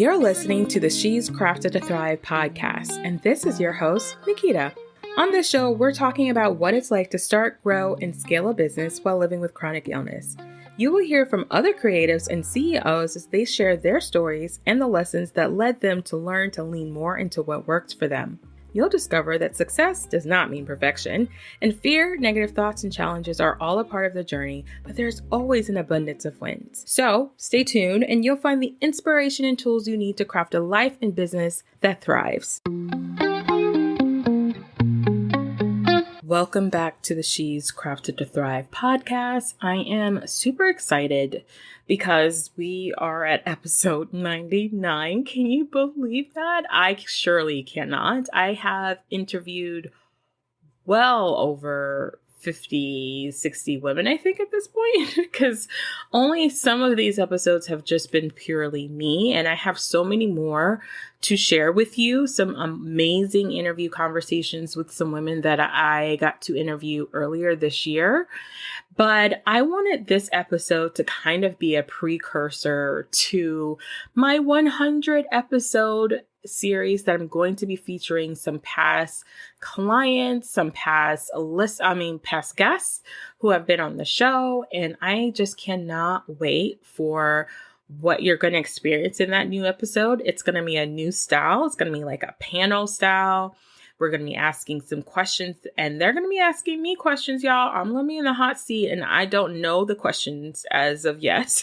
You're listening to the She's Crafted to Thrive podcast, and this is your host, Nikita. On this show, we're talking about what it's like to start, grow, and scale a business while living with chronic illness. You will hear from other creatives and CEOs as they share their stories and the lessons that led them to learn to lean more into what worked for them. You'll discover that success does not mean perfection, and fear, negative thoughts, and challenges are all a part of the journey, but there's always an abundance of wins. So stay tuned and you'll find the inspiration and tools you need to craft a life and business that thrives. Welcome back to the She's Crafted to Thrive podcast. I am super excited because we are at episode 99. Can you believe that? I surely cannot. I have interviewed well over 50, 60 women, I think, at this point, because only some of these episodes have just been purely me, and I have so many more to share with you. Some amazing interview conversations with some women that I got to interview earlier this year. But I wanted this episode to kind of be a precursor to my 100 episode series that I'm going to be featuring some past clients, some past guests who have been on the show. And I just cannot wait for what you're going to experience in that new episode. It's going to be a new style. It's going to be like a panel style. We're going to be asking some questions and they're going to be asking me questions, y'all. I'm going to be in the hot seat and I don't know the questions as of yet.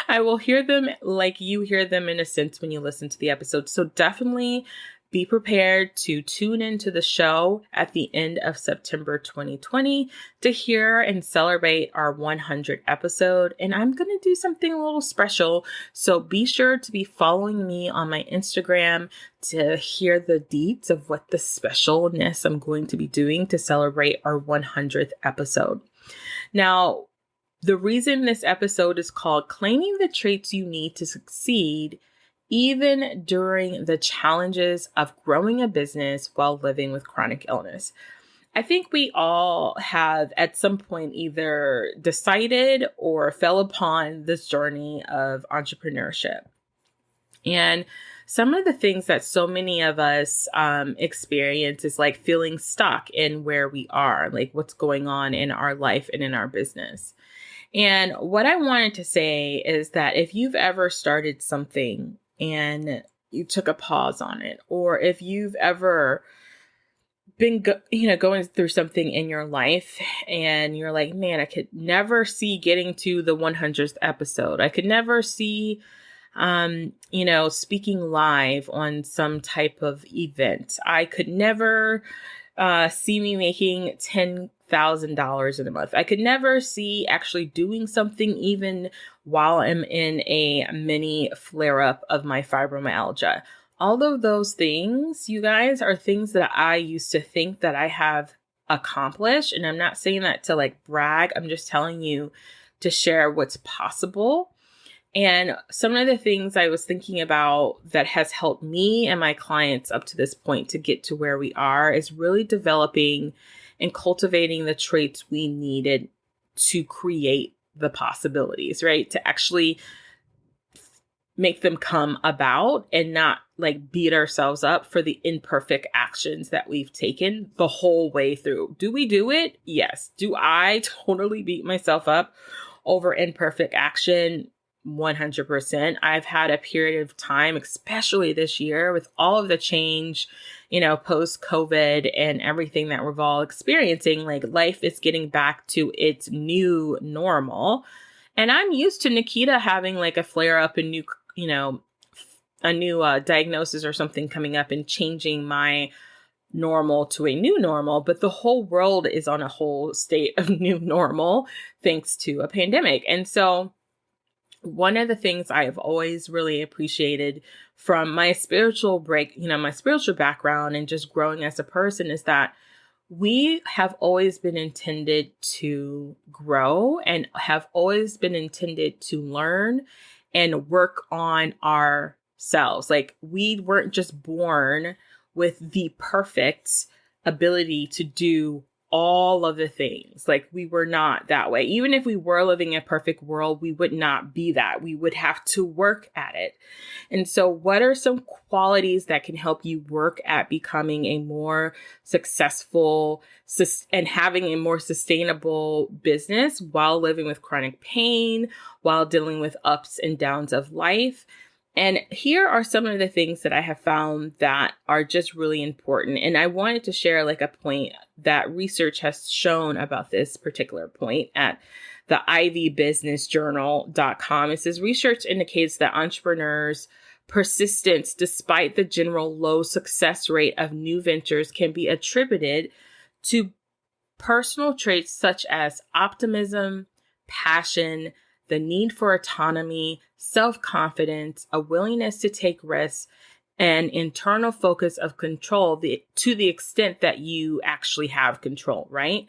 I will hear them like you hear them in a sense when you listen to the episode. So definitely be prepared to tune into the show at the end of September 2020 to hear and celebrate our 100th episode. And I'm going to do something a little special. So be sure to be following me on my Instagram to hear the deets of what the specialness I'm going to be doing to celebrate our 100th episode. Now, the reason this episode is called Claiming the Traits You Need to Succeed even during the challenges of growing a business while living with chronic illness. I think we all have at some point either decided or fell upon this journey of entrepreneurship. And some of the things that so many of us experience is like feeling stuck in where we are, like what's going on in our life and in our business. And what I wanted to say is that if you've ever started something and you took a pause on it, or if you've ever been, going through something in your life and you're like, man, I could never see getting to the 100th episode. I could never see, speaking live on some type of event. I could never see me making $10,000 in a month. I could never see actually doing something even while I'm in a mini flare-up of my fibromyalgia. All of those things, you guys, are things that I used to think that I have accomplished. And I'm not saying that to like brag. I'm just telling you to share what's possible. And some of the things I was thinking about that has helped me and my clients up to this point to get to where we are is really developing and cultivating the traits we needed to create the possibilities, right? To actually make them come about and not like beat ourselves up for the imperfect actions that we've taken the whole way through. Do we do it? Yes. Do I totally beat myself up over imperfect action? 100%. I've had a period of time, especially this year with all of the change, post COVID and everything that we're all experiencing, like life is getting back to its new normal. And I'm used to Nikita having like a flare up and a new diagnosis or something coming up and changing my normal to a new normal. But the whole world is on a whole state of new normal thanks to a pandemic. And so one of the things I have always really appreciated from my spiritual my spiritual background and just growing as a person is that we have always been intended to grow and have always been intended to learn and work on ourselves. Like we weren't just born with the perfect ability to do all of the things. Like, we were not that way. Even if we were living in a perfect world, we would not be that. We would have to work at it. And so what are some qualities that can help you work at becoming a more successful and having a more sustainable business while living with chronic pain, while dealing with ups and downs of life? And here are some of the things that I have found that are just really important. And I wanted to share like a point that research has shown about this particular point at the ivbusinessjournal.com. It says research indicates that entrepreneurs' persistence, despite the general low success rate of new ventures, can be attributed to personal traits such as optimism, passion, the need for autonomy, self-confidence, a willingness to take risks, and internal focus of control to the extent that you actually have control, right?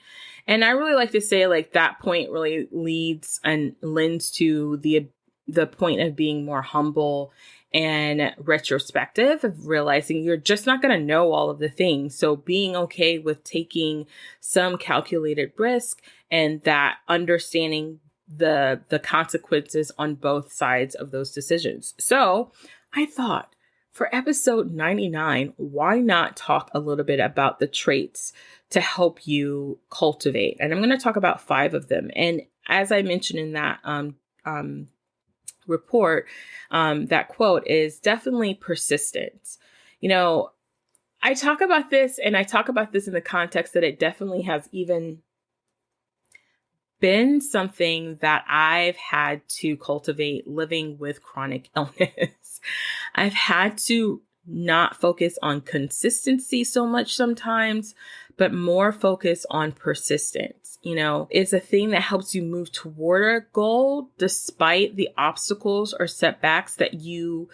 And I really like to say like that point really leads and lends to the point of being more humble and retrospective, of realizing you're just not going to know all of the things. So being okay with taking some calculated risk and that understanding the consequences on both sides of those decisions. So I thought for episode 99, why not talk a little bit about the traits to help you cultivate? And I'm going to talk about 5 of them. And as I mentioned in that report, that quote is definitely persistence. You know, I talk about this and I talk about this in the context that it definitely has even been something that I've had to cultivate living with chronic illness. I've had to not focus on consistency so much sometimes, but more focus on persistence. You know, it's a thing that helps you move toward a goal despite the obstacles or setbacks that you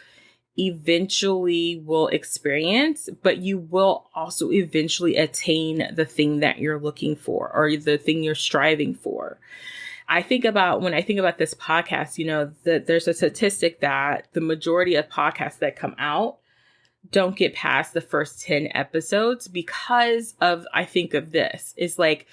eventually will experience, but you will also eventually attain the thing that you're looking for or the thing you're striving for. When I think about this podcast, you know, that there's a statistic that the majority of podcasts that come out don't get past the first 10 episodes because of, I think of this, is like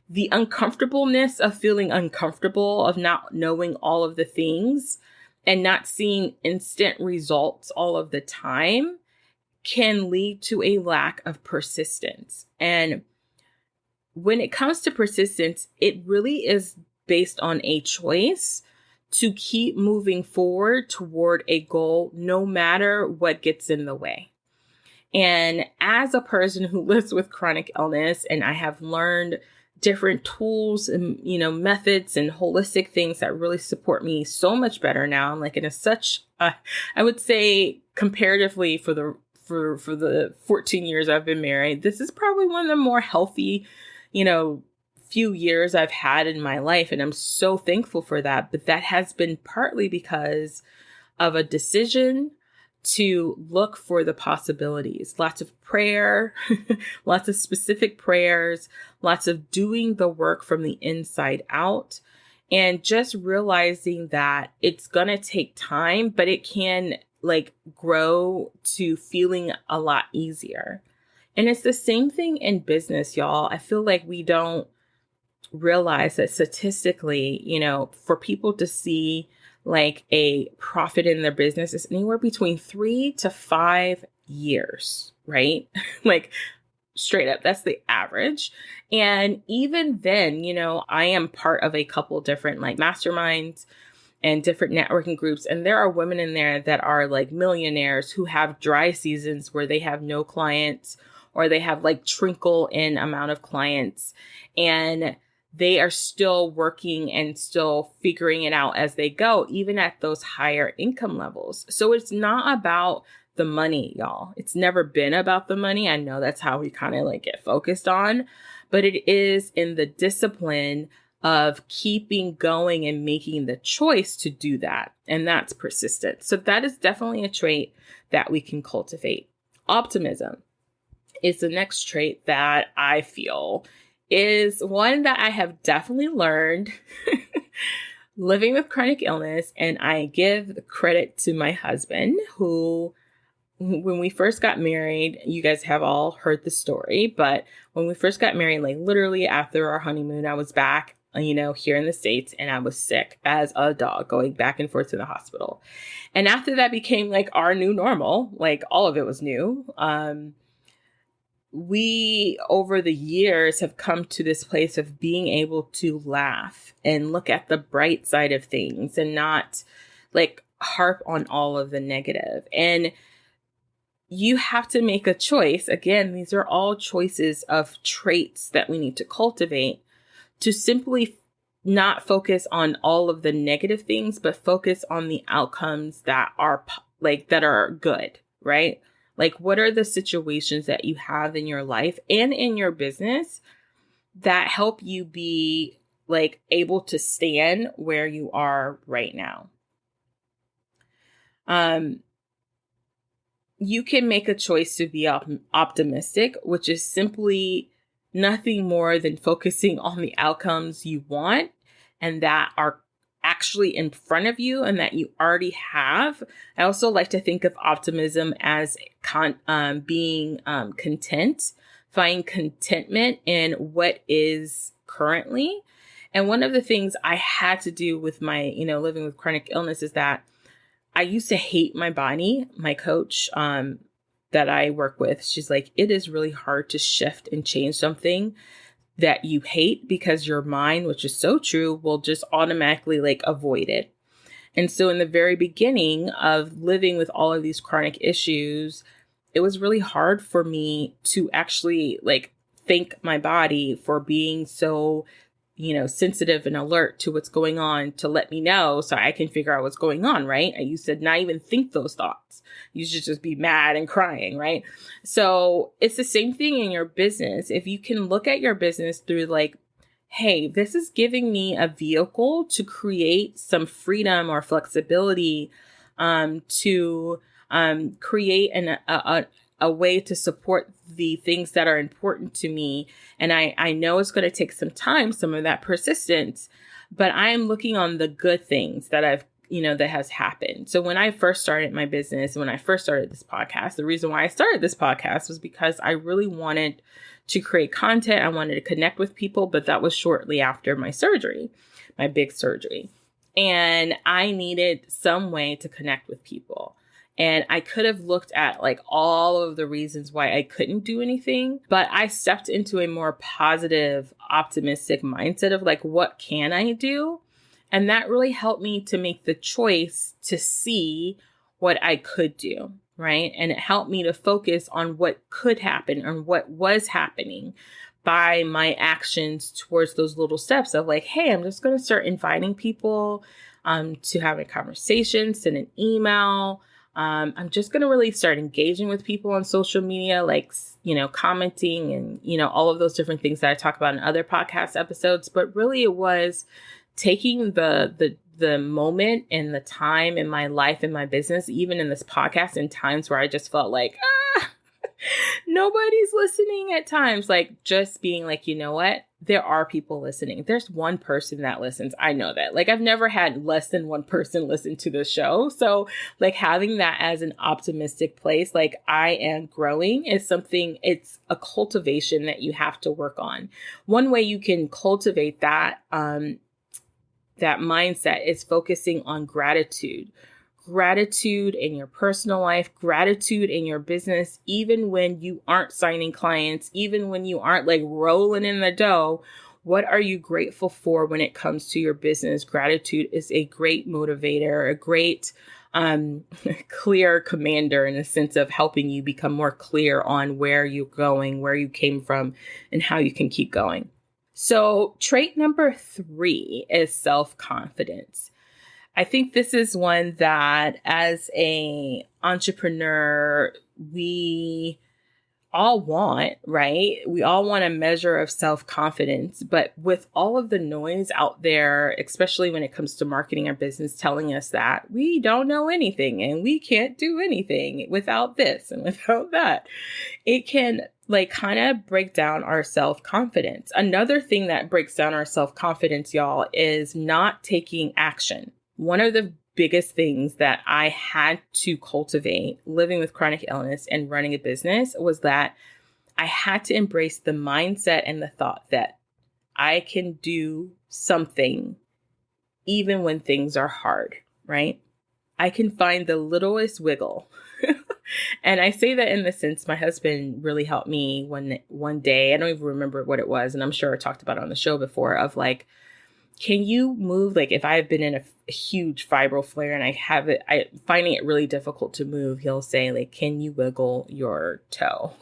the uncomfortableness of feeling uncomfortable, of not knowing all of the things and not seeing instant results all of the time can lead to a lack of persistence. And when it comes to persistence, it really is based on a choice to keep moving forward toward a goal, no matter what gets in the way. And as a person who lives with chronic illness, and I have learned different tools and, you know, methods and holistic things that really support me so much better now. I'm like in I would say comparatively for the 14 years I've been married, this is probably one of the more healthy, you know, few years I've had in my life. And I'm so thankful for that. But that has been partly because of a decision to look for the possibilities, lots of prayer, lots of specific prayers, lots of doing the work from the inside out, and just realizing that it's going to take time, but it can like grow to feeling a lot easier. And it's the same thing in business, y'all. I feel like we don't realize that statistically, you know, for people to see like a profit in their business is anywhere between 3 to 5 years, right? Like straight up, that's the average. And even then, you know, I am part of a couple different like masterminds and different networking groups. And there are women in there that are like millionaires who have dry seasons where they have no clients or they have like trickle in amount of clients. And they are still working and still figuring it out as they go, even at those higher income levels. So it's not about the money, y'all. It's never been about the money. I know that's how we kind of like get focused on, but it is in the discipline of keeping going and making the choice to do that. And that's persistent. So that is definitely a trait that we can cultivate. Optimism is the next trait that I feel is one that I have definitely learned living with chronic illness. And I give the credit to my husband, who when we first got married, you guys have all heard the story, but when we first got married, like literally after our honeymoon, I was back, here in the States, and I was sick as a dog, going back and forth to the hospital. And after that became like our new normal, like all of it was new. We, over the years, have come to this place of being able to laugh and look at the bright side of things and not like harp on all of the negative. And you have to make a choice. Again, these are all choices of traits that we need to cultivate to simply not focus on all of the negative things, but focus on the outcomes that are that are good, right? Like, what are the situations that you have in your life and in your business that help you be like able to stand where you are right now? You can make a choice to be optimistic, which is simply nothing more than focusing on the outcomes you want and that are actually in front of you and that you already have. I also like to think of optimism as being content, find contentment in what is currently. And one of the things I had to do with my, living with chronic illness is that I used to hate my body. My coach that I work with, she's like, it is really hard to shift and change something that you hate because your mind, which is so true, will just automatically like avoid it. And so in the very beginning of living with all of these chronic issues, it was really hard for me to actually like thank my body for being so sensitive and alert to what's going on to let me know so I can figure out what's going on, right? I used to not even think those thoughts. You should just be mad and crying, right? So it's the same thing in your business. If you can look at your business through like, hey, this is giving me a vehicle to create some freedom or flexibility to create a way to support the things that are important to me. And I know it's going to take some time, some of that persistence, but I am looking on the good things that that has happened. So when I first started my business, when I first started this podcast, the reason why I started this podcast was because I really wanted to create content. I wanted to connect with people, but that was shortly after my surgery, my big surgery. And I needed some way to connect with people. And I could have looked at like all of the reasons why I couldn't do anything, but I stepped into a more positive, optimistic mindset of like, what can I do? And that really helped me to make the choice to see what I could do, right? And it helped me to focus on what could happen or what was happening by my actions towards those little steps of like, hey, I'm just going to start inviting people to have a conversation, send an email. I'm just going to really start engaging with people on social media, like, commenting and, all of those different things that I talk about in other podcast episodes. But really it was taking the moment and the time in my life and my business, even in this podcast, in times where I just felt like, nobody's listening at times, like just being like, you know what? There are people listening. There's one person that listens. I know that. Like, I've never had less than one person listen to the show. So like having that as an optimistic place, like I am growing, is something, it's a cultivation that you have to work on. One way you can cultivate that, that mindset is focusing on gratitude. Gratitude in your personal life, gratitude in your business, even when you aren't signing clients, even when you aren't like rolling in the dough. What are you grateful for when it comes to your business? Gratitude is a great motivator, a great clear commander in a sense of helping you become more clear on where you're going, where you came from, and how you can keep going. So trait number 3 is self-confidence. I think this is one that as an entrepreneur, we all want, right? We all want a measure of self-confidence, but with all of the noise out there, especially when it comes to marketing our business, telling us that we don't know anything and we can't do anything without this and without that, it can like kind of break down our self-confidence. Another thing that breaks down our self-confidence, y'all, is not taking action. One of the biggest things that I had to cultivate living with chronic illness and running a business was that I had to embrace the mindset and the thought that I can do something even when things are hard, right? I can find the littlest wiggle. And I say that in the sense my husband really helped me one day. I don't even remember what it was. And I'm sure I talked about it on the show before of like, can you move? Like if I've been in a huge fibro flare and I finding it really difficult to move, he'll say like, can you wiggle your toe,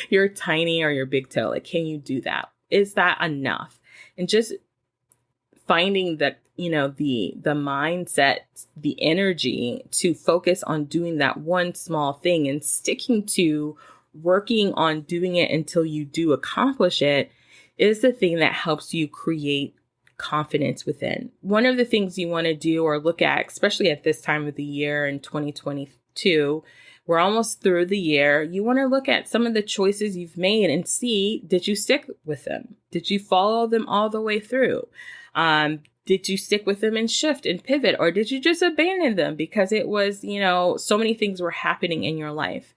your tiny or your big toe? Like, can you do that? Is that enough? And just finding that, the mindset, the energy to focus on doing that one small thing and sticking to working on doing it until you do accomplish it is the thing that helps you create confidence within. One of the things you want to do or look at, especially at this time of the year in 2022, we're almost through the year. You want to look at some of the choices you've made and see, did you stick with them? Did you follow them all the way through? Did you stick with them and shift and pivot, or did you just abandon them because it was, so many things were happening in your life?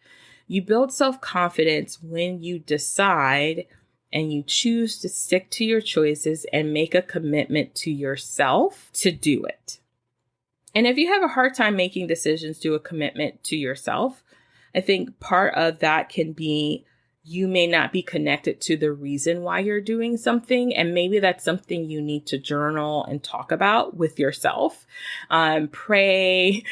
You build self-confidence when you decide and you choose to stick to your choices and make a commitment to yourself to do it. And if you have a hard time making decisions, do a commitment to yourself. I think part of that can be you may not be connected to the reason why you're doing something. And maybe that's something you need to journal and talk about with yourself. Pray,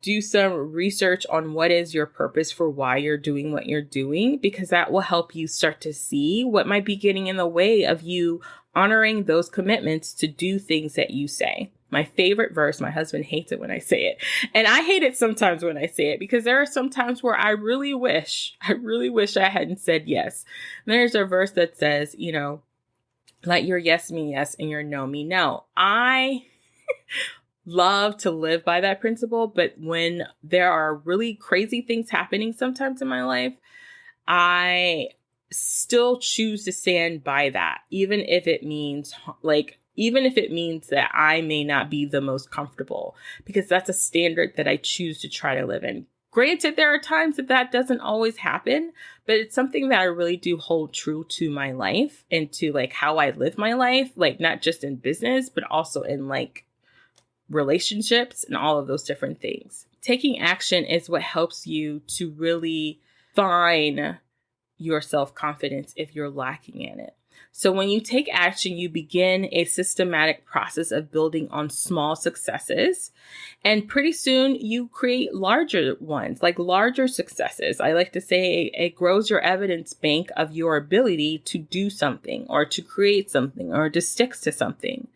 do some research on what is your purpose for why you're doing what you're doing, because that will help you start to see what might be getting in the way of you honoring those commitments to do things that you say. My favorite verse, my husband hates it when I say it. And I hate it sometimes when I say it because there are some times where I really wish I hadn't said yes. And there's a verse that says, let your yes mean yes and your no mean no. I love to live by that principle. But when there are really crazy things happening sometimes in my life, I still choose to stand by that, even if it means that I may not be the most comfortable, because that's a standard that I choose to try to live in. Granted, there are times that doesn't always happen, but it's something that I really do hold true to my life and to how I live my life, not just in business, but also in relationships and all of those different things. Taking action is what helps you to really find your self-confidence if you're lacking in it. So when you take action, you begin a systematic process of building on small successes. And pretty soon you create larger ones, larger successes. I like to say it grows your evidence bank of your ability to do something or to create something or to stick to something.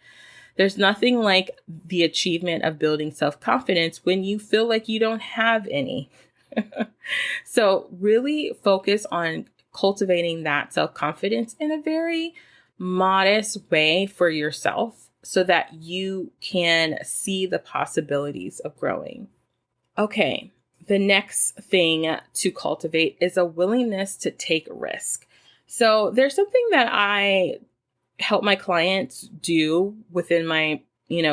There's nothing like the achievement of building self-confidence when you feel like you don't have any. So really focus on cultivating that self-confidence in a very modest way for yourself so that you can see the possibilities of growing. Okay, the next thing to cultivate is a willingness to take risk. So there's something that I help my clients do within my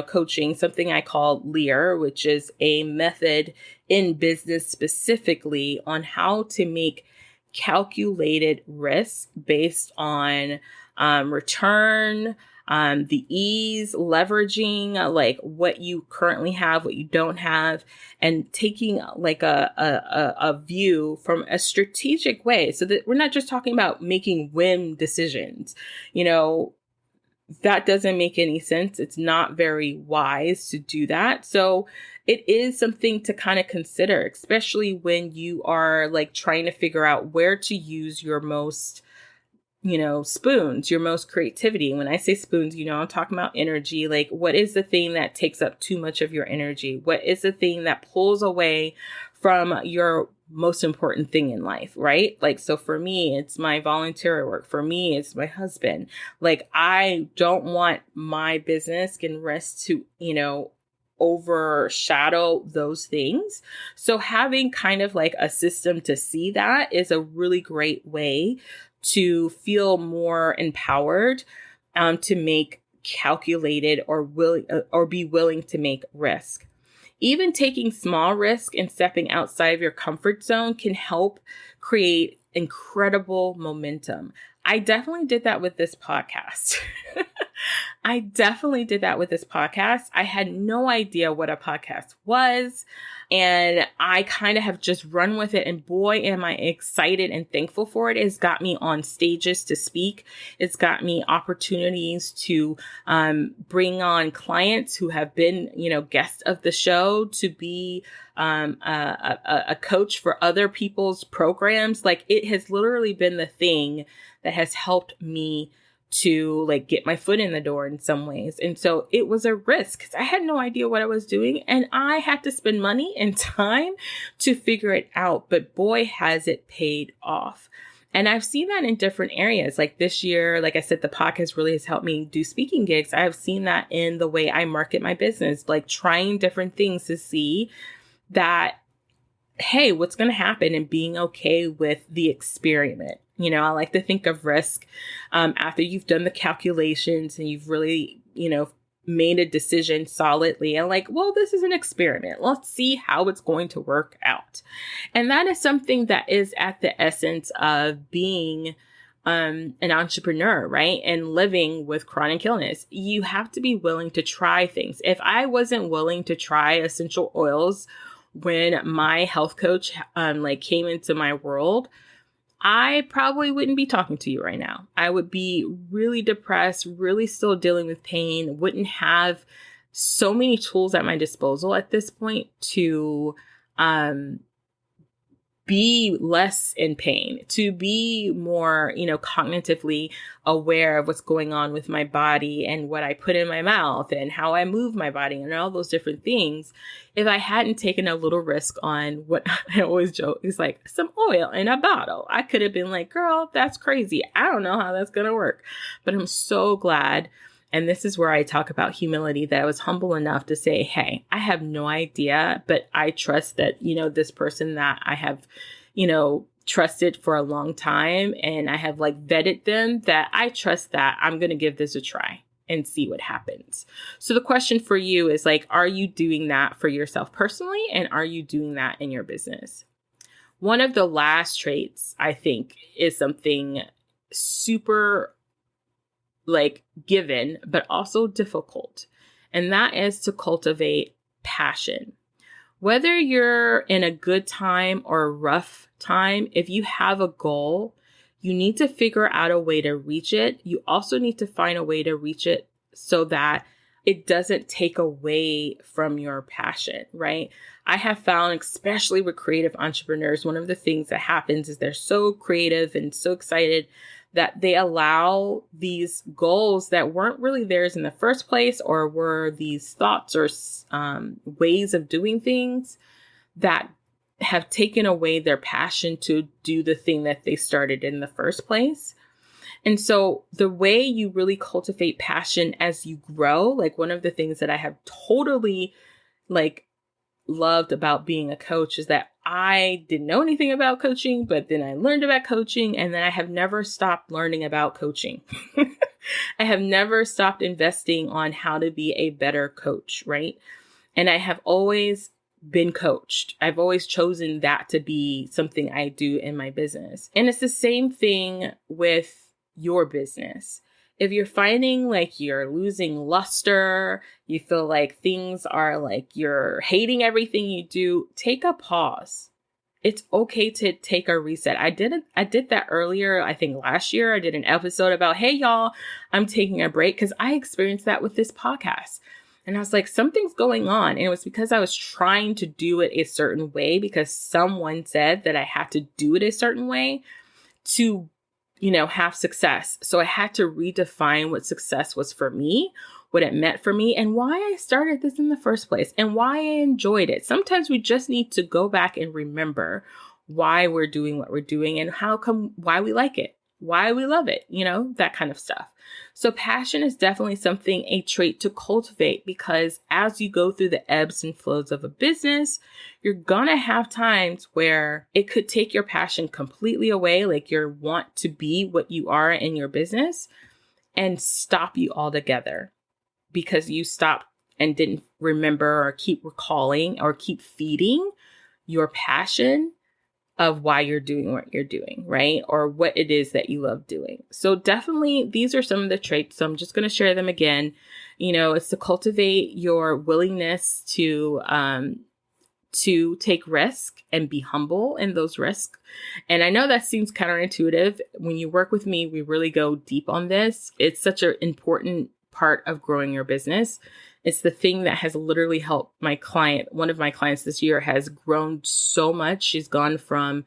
coaching, something I call LEAR, which is a method in business specifically on how to make calculated risk based on return, the ease, leveraging what you currently have, what you don't have, and taking a view from a strategic way so that we're not just talking about making whim decisions. That doesn't make any sense. It's not very wise to do that. So it is something to kind of consider, especially when you are trying to figure out where to use your most, spoons, your most creativity. When I say spoons, I'm talking about energy. What is the thing that takes up too much of your energy? What is the thing that pulls away from your most important thing in life, right? So for me, it's my volunteer work. For me, it's my husband. I don't want my business and rest to, overshadow those things. So having kind of a system to see that is a really great way to feel more empowered, to make calculated or be willing to make risk. Even taking small risk and stepping outside of your comfort zone can help create incredible momentum. I definitely did that with this podcast. I definitely did that with this podcast. I had no idea what a podcast was, and I kind of have just run with it. And boy, am I excited and thankful for it. It's got me on stages to speak. It's got me opportunities to bring on clients who have been, guests of the show, to be a coach for other people's programs. Like, it has literally been the thing that has helped me to get my foot in the door in some ways. And so it was a risk because I had no idea what I was doing, and I had to spend money and time to figure it out. But boy, has it paid off. And I've seen that in different areas. Like this year, like I said, the podcast really has helped me do speaking gigs. I've seen that in the way I market my business, like trying different things to see that, hey, what's going to happen, and being okay with the experiment. I like to think of risk after you've done the calculations and you've really, made a decision solidly and well, this is an experiment. Let's see how it's going to work out. And that is something that is at the essence of being an entrepreneur, right? And living with chronic illness. You have to be willing to try things. If I wasn't willing to try essential oils when my health coach came into my world, I probably wouldn't be talking to you right now. I would be really depressed, really still dealing with pain, wouldn't have so many tools at my disposal at this point to be less in pain, to be more, cognitively aware of what's going on with my body and what I put in my mouth and how I move my body and all those different things. If I hadn't taken a little risk on what I always joke is some oil in a bottle, I could have been like, girl, that's crazy. I don't know how that's going to work. But I'm so glad. And this is where I talk about humility, that I was humble enough to say, hey, I have no idea, but I trust that, this person that I have, trusted for a long time, and I have vetted them, that I trust that I'm going to give this a try and see what happens. So the question for you is are you doing that for yourself personally? And are you doing that in your business? One of the last traits, I think, is something super given, but also difficult. And that is to cultivate passion. Whether you're in a good time or a rough time, if you have a goal, you need to figure out a way to reach it. You also need to find a way to reach it so that it doesn't take away from your passion, right? I have found, especially with creative entrepreneurs, one of the things that happens is they're so creative and so excited that they allow these goals that weren't really theirs in the first place, or were these thoughts or ways of doing things that have taken away their passion to do the thing that they started in the first place. And so the way you really cultivate passion as you grow, one of the things that I have totally loved about being a coach is that I didn't know anything about coaching, but then I learned about coaching, and then I have never stopped learning about coaching. I have never stopped investing on how to be a better coach, right? And I have always been coached. I've always chosen that to be something I do in my business. And it's the same thing with your business. If you're finding you're losing luster, you feel like things are you're hating everything you do, take a pause. It's okay to take a reset. I did that earlier. I think last year I did an episode about, hey y'all, I'm taking a break, because I experienced that with this podcast. And I was like, something's going on. And it was because I was trying to do it a certain way, because someone said that I had to do it a certain way to have success. So I had to redefine what success was for me, what it meant for me, and why I started this in the first place, and why I enjoyed it. Sometimes we just need to go back and remember why we're doing what we're doing and why we like it, why we love it, that kind of stuff. So passion is definitely something, a trait to cultivate, because as you go through the ebbs and flows of a business, you're gonna have times where it could take your passion completely away, your want to be what you are in your business, and stop you altogether because you stop and didn't remember or keep recalling or keep feeding your passion of why you're doing what you're doing, right? Or what it is that you love doing. So definitely these are some of the traits. So I'm just going to share them again. It's to cultivate your willingness to take risk and be humble in those risks. And I know that seems counterintuitive. When you work with me, we really go deep on this. It's such an important part of growing your business. It's the thing that has literally helped my client. One of my clients this year has grown so much. She's gone from,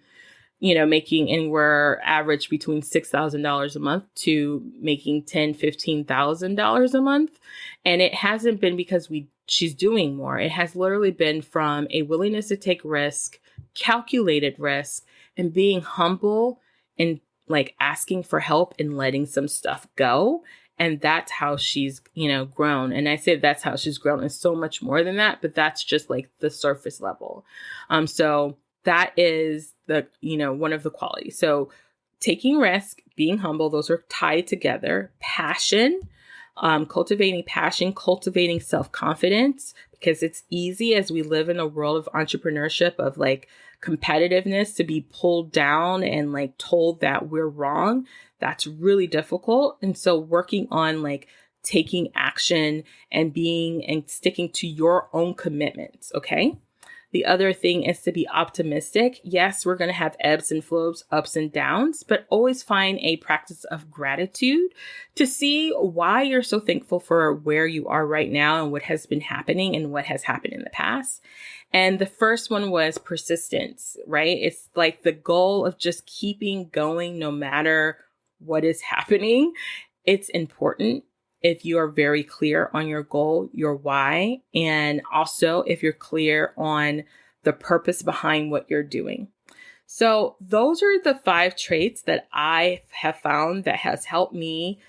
making anywhere average between $6,000 a month to making $10,000, $15,000 a month. And it hasn't been because she's doing more. It has literally been from a willingness to take risk, calculated risk, and being humble and like asking for help and letting some stuff go. And that's how she's, grown. And I say that's how she's grown. It's so much more than that, but that's just like the surface level. So that is one of the qualities. So taking risk, being humble, those are tied together. Passion, cultivating passion, cultivating self-confidence, because it's easy as we live in a world of entrepreneurship of like competitiveness to be pulled down and like told that we're wrong. That's really difficult. And so working on like taking action and being and sticking to your own commitments. Okay. The other thing is to be optimistic. Yes, we're going to have ebbs and flows, ups and downs, but always find a practice of gratitude to see why you're so thankful for where you are right now and what has been happening and what has happened in the past. And the first one was persistence, right? It's like the goal of just keeping going no matter what is happening. It's important if you are very clear on your goal, your why, and also if you're clear on the purpose behind what you're doing. So those are the 5 traits that I have found that has helped me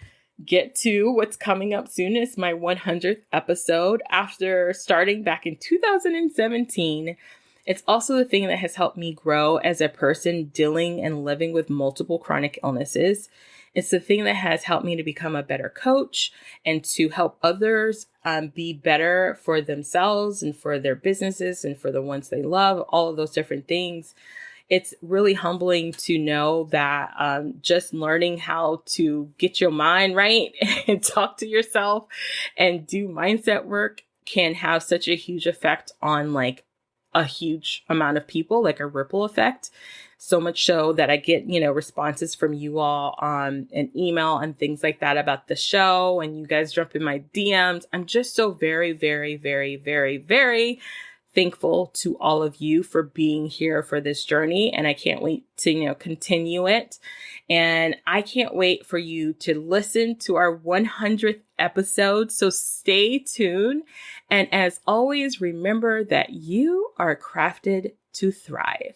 get to what's coming up soon. Is my 100th episode after starting back in 2017. It's also the thing that has helped me grow as a person dealing and living with multiple chronic illnesses. It's the thing that has helped me to become a better coach and to help others be better for themselves and for their businesses and for the ones they love, all of those different things. It's really humbling to know that just learning how to get your mind right and talk to yourself and do mindset work can have such a huge effect on like a huge amount of people, like a ripple effect. So much so that I get, responses from you all on an email and things like that about the show. And you guys jump in my DMs. I'm just so very, very, very, very, very thankful to all of you for being here for this journey. And I can't wait to, continue it. And I can't wait for you to listen to our 100th episode. So stay tuned. And as always, remember that you are crafted to thrive.